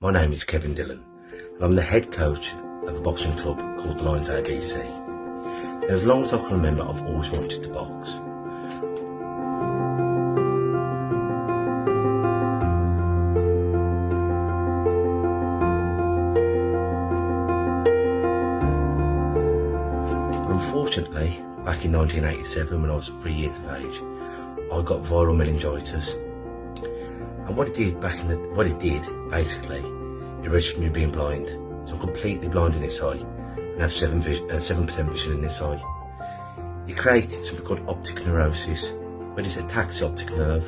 My name is Kevin Dillon, and I'm the head coach of a boxing club called the Lions ABC. Now, as long as I can remember, I've always wanted to box. Unfortunately, back in 1987, when I was 3 years of age, I got viral meningitis. And what it did basically, it registered me being blind. So I'm completely blind in this eye and have 7% vision in this eye. It created something called optic neurosis, where this attacks the optic nerve.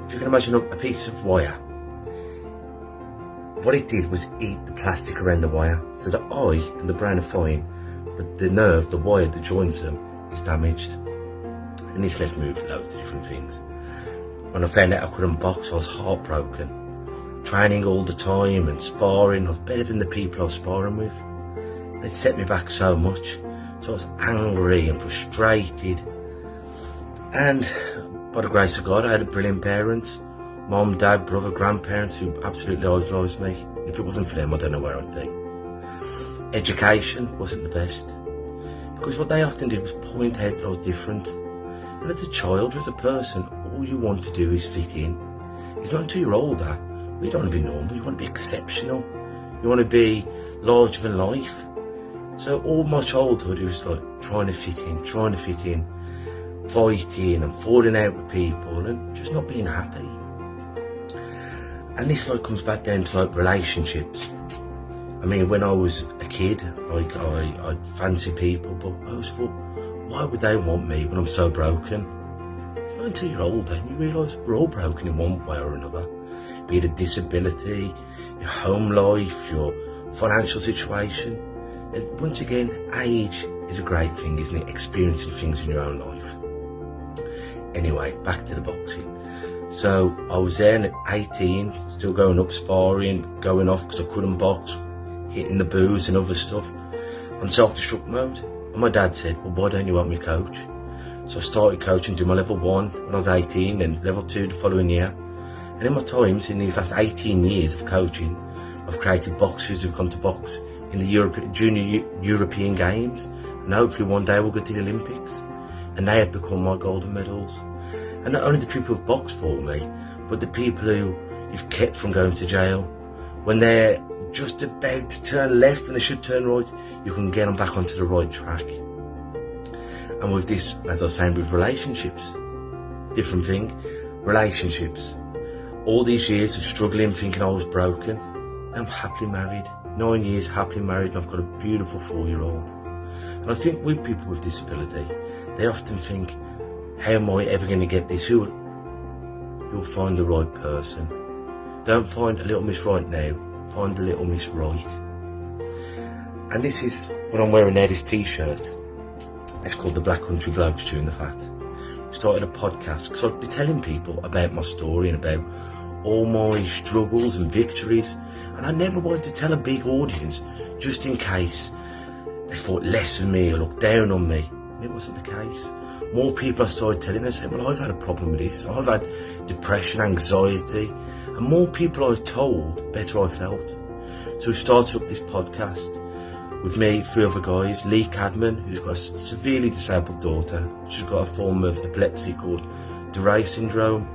If you can imagine a piece of wire, what it did was eat the plastic around the wire. So the eye and the brain are fine, but the nerve, the wire that joins them, is damaged. And this left me with loads of different things. When I found out I couldn't box, I was heartbroken. Training all the time and sparring, I was better than the people I was sparring with. And it set me back so much. So I was angry and frustrated. And by the grace of God, I had brilliant parents. Mom, dad, brother, grandparents who absolutely idolised me. If it wasn't for them, I don't know where I'd be. Education wasn't the best, because what they often did was point out that I was different. And as a child, as a person, all you want to do is fit in. It's not until you're older, you don't want to be normal, you want to be exceptional. You want to be larger than life. So all my childhood, it was like trying to fit in, fighting and falling out with people and just not being happy. And this like comes back down to like relationships. I mean, when I was a kid, like I fancy people, but I always thought, why would they want me when I'm so broken? It's not until you're older and you realise we're all broken in one way or another. Be it a disability, your home life, your financial situation. And once again, age is a great thing, isn't it? Experiencing things in your own life. Anyway, back to the boxing. So I was there at 18, still going up sparring, going off because I couldn't box, hitting the booze and other stuff on self-destruct mode. And my dad said, well, why don't you want me coach? So I started coaching, doing my level 1 when I was 18 and level 2 the following year. And in my times, in these last 18 years of coaching, I've created boxers who've gone to box in the Junior European Games, and hopefully one day we'll go to the Olympics. And they have become my golden medals. And not only the people who've boxed for me, but the people who you've kept from going to jail. When they're just about to turn left and they should turn right, you can get them back onto the right track. And with this, as I was saying, with relationships, different thing, relationships. All these years of struggling, thinking I was broken, I'm happily married, 9 years happily married, and I've got a beautiful 4-year-old. And I think with people with disability, they often think, how am I ever going to get this? You'll find the right person. Don't find a little miss right now, find a little miss right. And this is what I'm wearing now, this t-shirt. It's called the Black Country Blokes Chewing the Fat. We started a podcast because I'd be telling people about my story and about all my struggles and victories. And I never wanted to tell a big audience just in case they thought less of me or looked down on me. And it wasn't the case. More people I started telling, they said, well, I've had a problem with this. I've had depression, anxiety. And more people I told, better I felt. So we started up this podcast with me, 3 other guys. Lee Cadman, who's got a severely disabled daughter. She's got a form of epilepsy called Durey syndrome,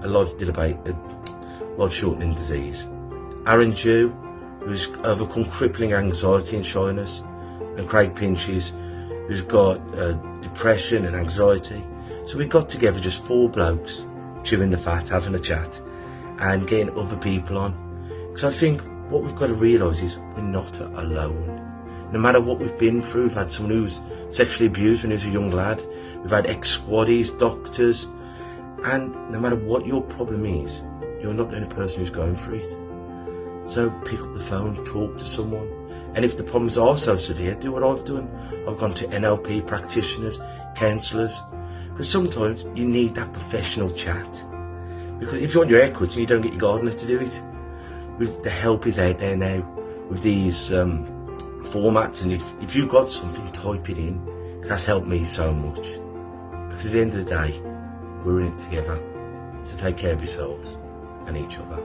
a life-shortening disease. Aaron Dew, who's overcome crippling anxiety and shyness. And Craig Pinches, who's got depression and anxiety. So we got together, just 4 blokes, chewing the fat, having a chat, and getting other people on. Because I think what we've got to realise is we're not alone. No matter what we've been through, we've had someone who's sexually abused when he was a young lad, we've had ex-squaddies, doctors, and no matter what your problem is, you're not the only person who's going through it. So pick up the phone, talk to someone. And if the problems are so severe, do what I've done. I've gone to NLP practitioners, counsellors, because sometimes you need that professional chat. Because if you want your hair cut and you don't get your gardeners to do it, the help is out there now with these formats. And if you've got something, type it in, because that's helped me so much. Because at the end of the day, we're in it together. So take care of yourselves and each other.